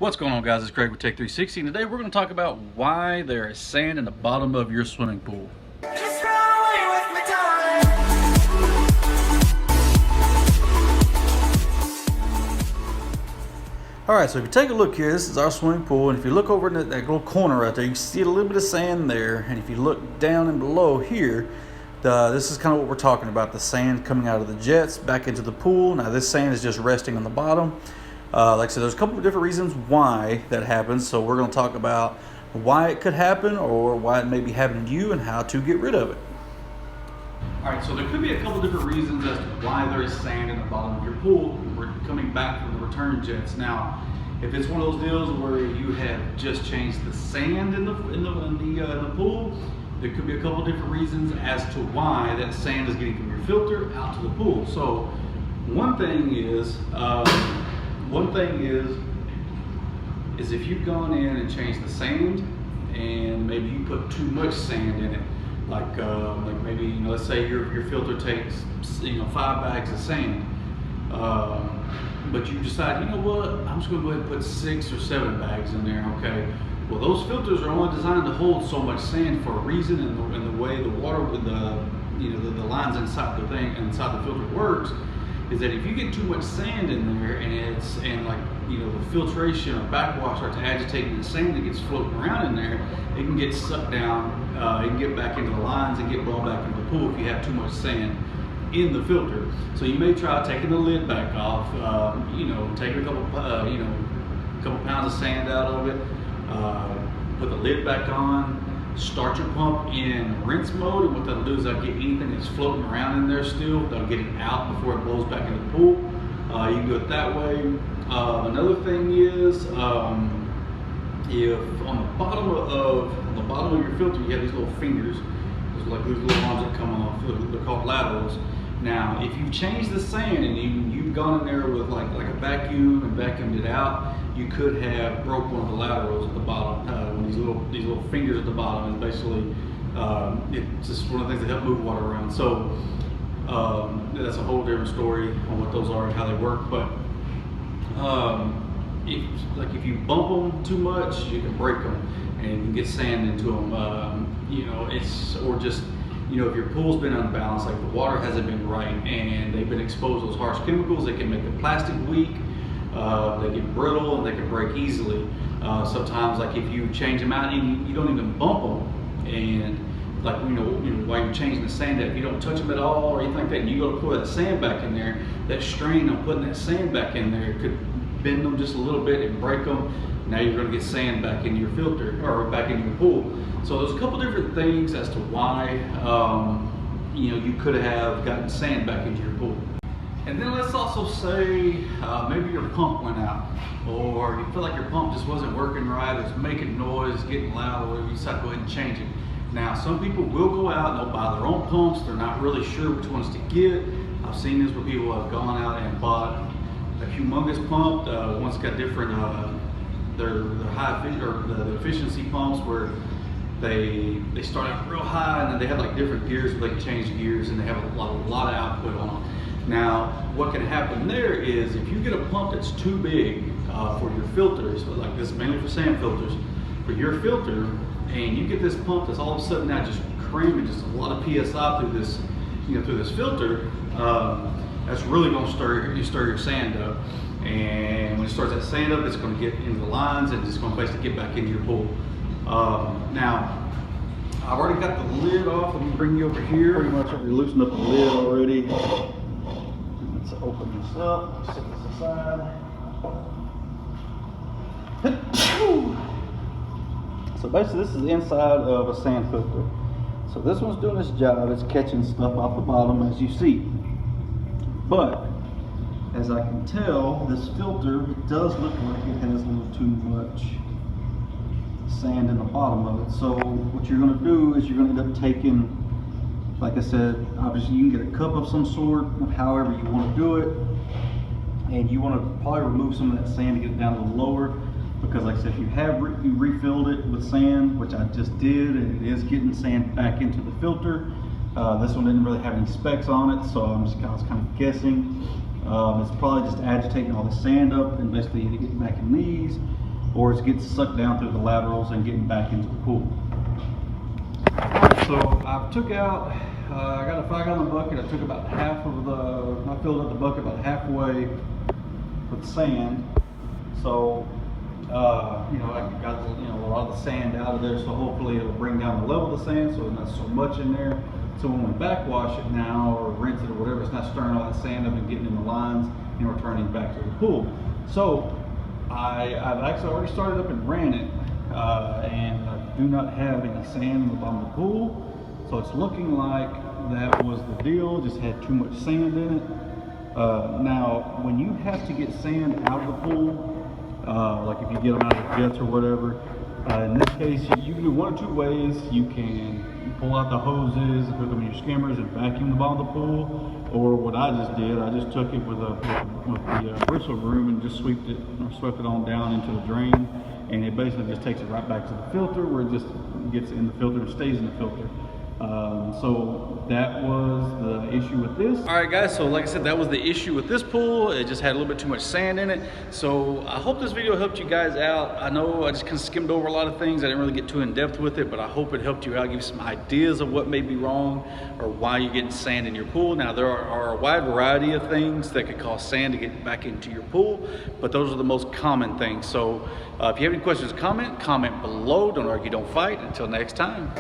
What's going on, guys? It's Greg with Tech 360, and today we're going to talk about why there is sand in the bottom of your swimming pool. Alright, so if you take a look here, this is our swimming pool, and if you look over in that little corner right there, you can see a little bit of sand there, and if you look down and below here, this is kind of what we're talking about, the sand coming out of the jets back into the pool. Now this sand is just resting on the bottom. Like I said, there's a couple of different reasons why that happens, so we're going to talk about why it could happen or why it may be happening to you and how to get rid of it. Alright, so there could be a couple different reasons as to why there is sand in the bottom of your pool. We're coming back from the return jets. Now, if it's one of those deals where you have just changed the sand in the pool, there could be a couple different reasons as to why that sand is getting from your filter out to the pool. So, one thing is if you've gone in and changed the sand and maybe you put too much sand in it, like maybe, let's say your filter takes 5 bags of sand, but you decide, you know what, I'm just going to go ahead and put 6 or 7 bags in there. Okay, well, those filters are only designed to hold so much sand for a reason, and the way the water with the lines inside the filter works is that if you get too much sand in there and the filtration or backwash starts agitating the sand that gets floating around in there, it can get sucked down, it can get back into the lines and get brought back into the pool if you have too much sand in the filter. So you may try taking the lid back off, taking a couple pounds of sand out of it, put the lid back on, start your pump in rinse mode, and what that'll do is that'll get anything that's floating around in there still, that'll get it out before it blows back into the pool. You can do it that way. Another thing is, if on the bottom of your filter you have these little fingers, there's like these little arms that come off, they're called laterals. Now, if you've changed the sand and you've gone in there with like a vacuum and vacuumed it out, you could have broke one of the laterals at the bottom. These little fingers at the bottom, and basically it's just one of the things that help move water around. So that's a whole different story on what those are and how they work. But if you bump them too much, you can break them and you can get sand into them. If your pool's been unbalanced, like the water hasn't been right and they've been exposed to those harsh chemicals, they can make the plastic weak, they get brittle, and they can break easily. Sometimes, like if you change them out and you don't even bump them, and while you're changing the sand, if you don't touch them at all or anything like that, and you go to pour that sand back in there, that strain on putting that sand back in there could bend them just a little bit and break them. Now you're going to get sand back into your filter or back into your pool. So there's a couple different things as to why you could have gotten sand back into your pool. And then let's also say maybe your pump went out, or you feel like your pump just wasn't working right, it's making noise, getting loud, or whatever, you decide to go ahead and change it. Now, some people will go out and they'll buy their own pumps. They're not really sure which ones to get. I've seen this where people have gone out and bought a humongous pump. One's got different, they're high the efficiency pumps where they start out real high, and then they have like different gears where they can change gears, and they have a lot of output on them. Now, what can happen there is if you get a pump that's too big for your filters, like this is mainly for sand filters, for your filter, and you get this pump that's all of a sudden now just cramming just a lot of PSI through this filter, that's really going to stir your sand up. And when it starts that sand up, it's going to get into the lines and it's going to basically get back into your pool. Now, I've already got the lid off. Let me bring you over here. Pretty much already loosened up the lid already. Let's open this up, set this aside. So basically this is the inside of a sand filter. So this one's doing its job. It's catching stuff off the bottom, as you see. But as I can tell, this filter, it does look like it has a little too much sand in the bottom of it. So what you're going to do is you're going to end up taking, like I said, obviously you can get a cup of some sort, however you want to do it, and you want to probably remove some of that sand to get it down a little lower, because like I said, if you refilled it with sand, which I just did, and it is getting sand back into the filter. This one didn't really have any specs on it, so I was kind of guessing. It's probably just agitating all the sand up and basically getting back in these. or it's getting sucked down through the laterals and getting back into the pool. So I took out, I got a 5-gallon bucket. I took about half of the, I filled up the bucket about halfway with sand. So, you know, I got a lot of the sand out of there, so hopefully it'll bring down the level of the sand so there's not so much in there. So when we backwash it now or rinse it or whatever, it's not stirring all that sand up and getting in the lines and returning back to the pool. So I've actually already started up and ran it, and I do not have any sand in the bottom of the pool. So it's looking like that was the deal, just had too much sand in it. Now, when you have to get sand out of the pool, like if you get them out of the jets or whatever, in this case, you can do one or two ways. You can pull out the hoses, hook them in your skimmers, and vacuum the bottom of the pool. Or what I just did, I just took it with the bristle broom and just swept it on down into the drain, and it basically just takes it right back to the filter, where it just gets in the filter and stays in the filter. So that was the issue with this. All right, guys, so like I said, that was the issue with this pool. It just had a little bit too much sand in it. So I hope this video helped you guys out. I know I just kind of skimmed over a lot of things. I didn't really get too in depth with it, but I hope it helped you out, give you some ideas of what may be wrong or why you're getting sand in your pool. Now, there are a wide variety of things that could cause sand to get back into your pool, but those are the most common things. So if you have any questions, comment below. Don't argue, don't fight. Until next time.